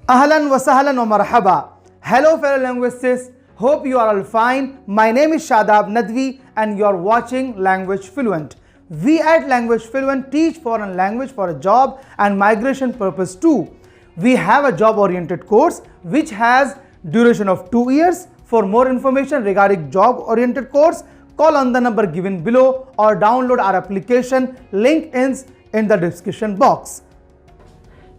Ahlan wa sahlan wa marhaba. Hello fellow linguists. Hope you are all fine. My name is Shadab Nadvi and you are watching Language Fluent. We at Language Fluent teach foreign language for a job and migration purpose too. We have a job-oriented course which has duration of 2 years. For more information regarding job-oriented course, call on the number given below or download our application. Link is in the description box.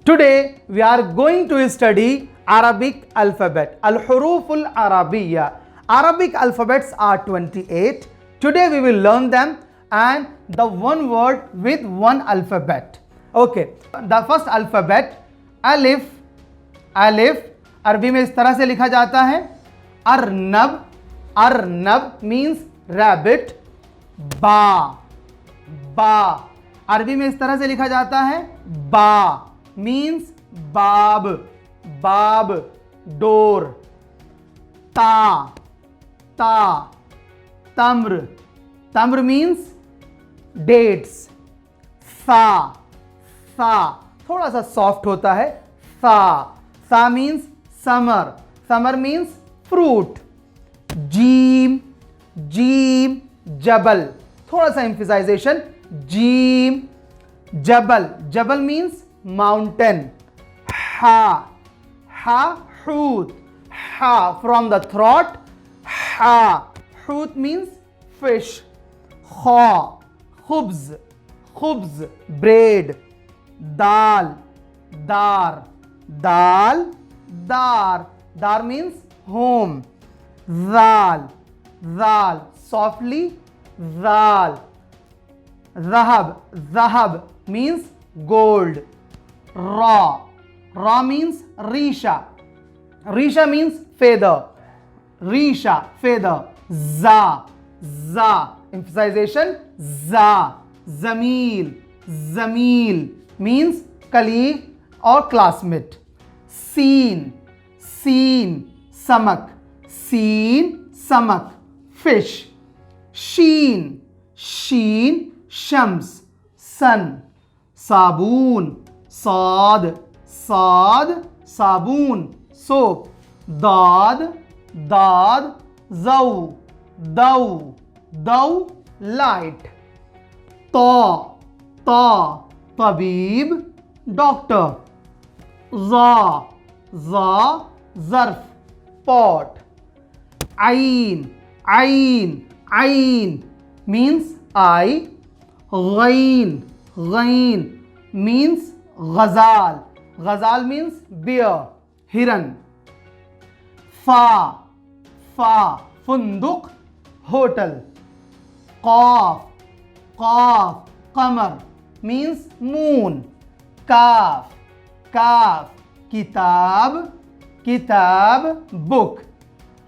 Today we are going to study Arabic alphabet, Al-Huruf Al-Arabiyya. Arabic alphabets are 28. Today we will learn them and the one word with one alphabet. Okay, the first alphabet Alif. Alif अरबी में इस तरह से लिखा जाता है Arnab. Arnab means rabbit. बा. बा अरबी में इस तरह से लिखा जाता है बा means बाब. बाब डोर. ता. ता तम्र. तम्र means dates. सा. सा थोड़ा सा सॉफ्ट होता है. सा. सा means summer. Summer means fruit. जीम. जीम जबल. थोड़ा सा emphasization. जीम जबल. जबल means mountain. हा. हा हूत. हा from the throat. हा. हूत means fish. खा. खुब्ज. खुब्ज bread. दाल. दार. दाल. दार. दार means home. Dal. Dal softly. Dal. ज़हब. ज़हब means gold. Ra. Ra means Risha. Risha means feather. Risha feather. Za. Za emphasization. Za. Zamil. Zamil means colleague or classmate. Seen. Seen samak. Seen samak fish. Sheen. Sheen shams sun. Saboon. Saad. Saad saboon soap. Dad. Dad zaw. Daw. Daw light. Ta. Ta tabib doctor. Za. Za zarf pot. Ain. Ain. Ain means eye. Ghain. Ghain means ghazal. Ghazal means bear. Hiran. Fa. Fa funduk hotel. Qaf. Qaf qamar means moon. Kaf. Kaf kitab. Kitab book.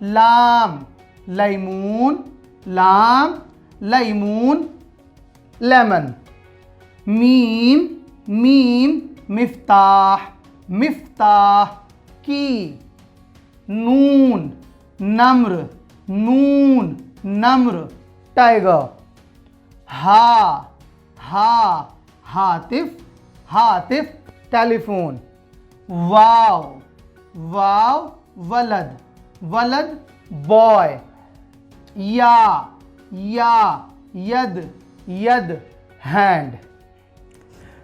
Lam. Laymoon. Lam laymoon lemon. Mim. Mim miftah. Miftah key. Noon. Namr. Noon namr tiger. Ha. Ha hatif. Hatif telephone. Wow. Wow walad. Walad boy. Ya. Ya yad. Yad hand.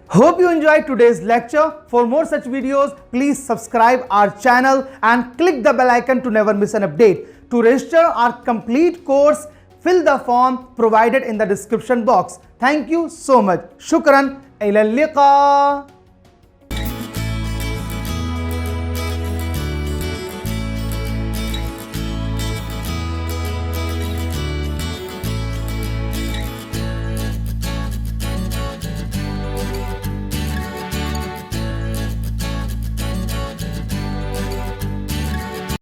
Hope you enjoyed today's lecture. For more such videos, please subscribe our channel and click the bell icon to never miss an update. To register our complete course, fill the form provided in the description box. Thank you so much. Shukran. Ila liqa.